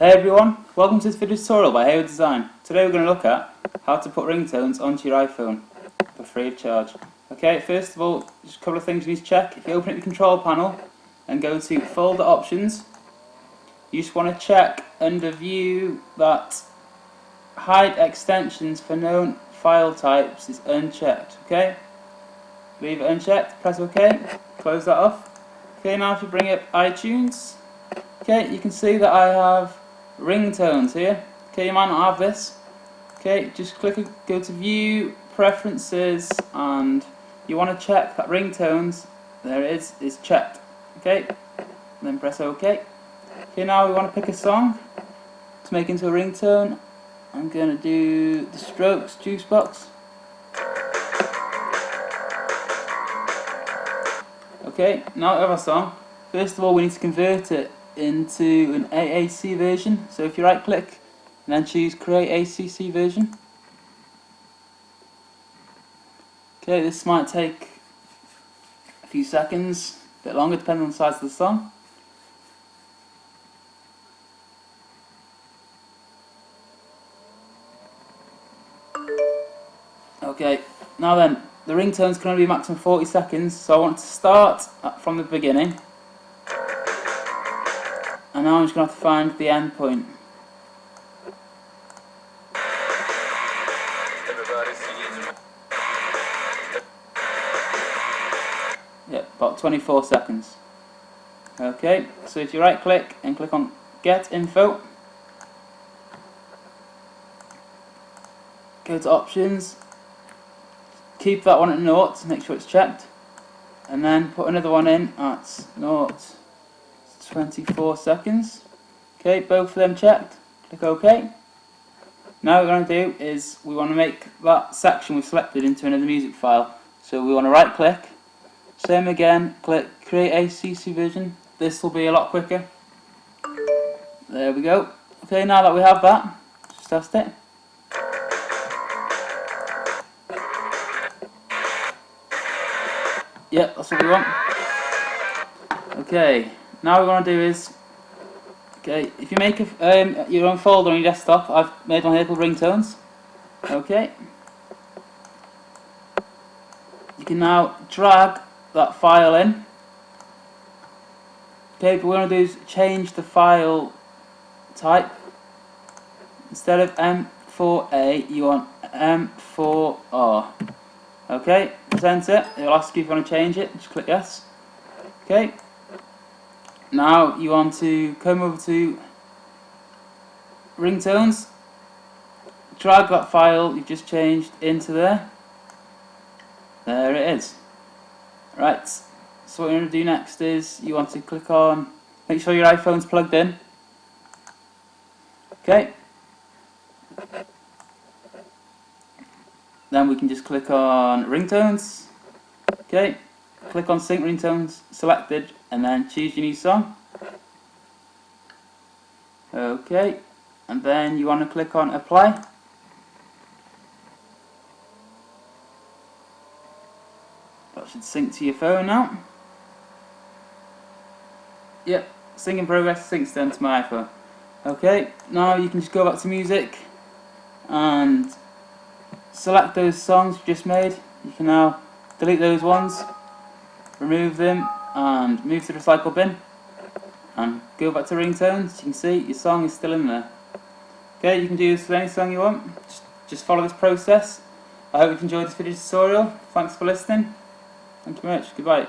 Hey everyone, welcome to this video tutorial by Hayward Design. Today we're going to look at how to put ringtones onto your iPhone for free of charge. Okay, first of all, just a couple of things you need to check. If you open up your control panel and go to folder options, you just want to check under view that hide extensions for known file types is unchecked. Okay, leave it unchecked, press OK, close that off. Okay, now if you bring up iTunes, okay, you can see that I have ringtones here. Okay, you might not have this. Okay, just go to view, preferences, and you want to check that ringtones, there it is checked. Okay, then press OK. Okay, now we want to pick a song to make into a ringtone. I'm going to do The Strokes, Juicebox. Okay, now we have our song. First of all, we need to convert it into an AAC version. So if you right click and then choose Create ACC version. Okay, this might take a few seconds, a bit longer depending on the size of the song. Okay, now then, the ringtones can only be maximum 40 seconds, so I want to start from the beginning. And now I'm just going to have to find the end point. Yeah, about 24 seconds. Okay, so if you right click and click on Get Info, go to Options, keep that one at 0 to make sure it's checked, and then put another one in at 0. 24 seconds. Okay, both of them checked. Click OK. Now what we're going to do is we want to make that section we've selected into another music file. So we want to right click, same again, click Create ACC version. This will be a lot quicker. There we go. Okay, now that we have that, just test it. Yep, that's what we want. Okay. Now what we want to do is, okay, if you make your own folder on your desktop, I've made one here called ringtones. Okay. You can now drag that file in. Okay, what we want to do is change the file type. Instead of M4A, you want M4R. Okay, press enter. It'll ask you if you want to change it. Just click yes. Okay. Now you want to come over to ringtones, drag that file you've just changed into there. There it is. Right, so what you're going to do next is you want to click on, make sure your iPhone's plugged in. Okay. Then we can just click on ringtones. Okay. Click on Sync Ringtones selected and then choose your new song. Okay, and then you want to click on Apply. That should sync to your phone now. Yep, sync in progress, syncs then to my iPhone. Okay, now you can just go back to music and select those songs you just made. You can now delete those ones, remove them, and move to the recycle bin, and go back to ringtones. You can see your song is still in there. Okay, you can do this with any song you want. Just follow this process. I hope you've enjoyed this video tutorial. Thanks for listening. Thank you very much. Goodbye.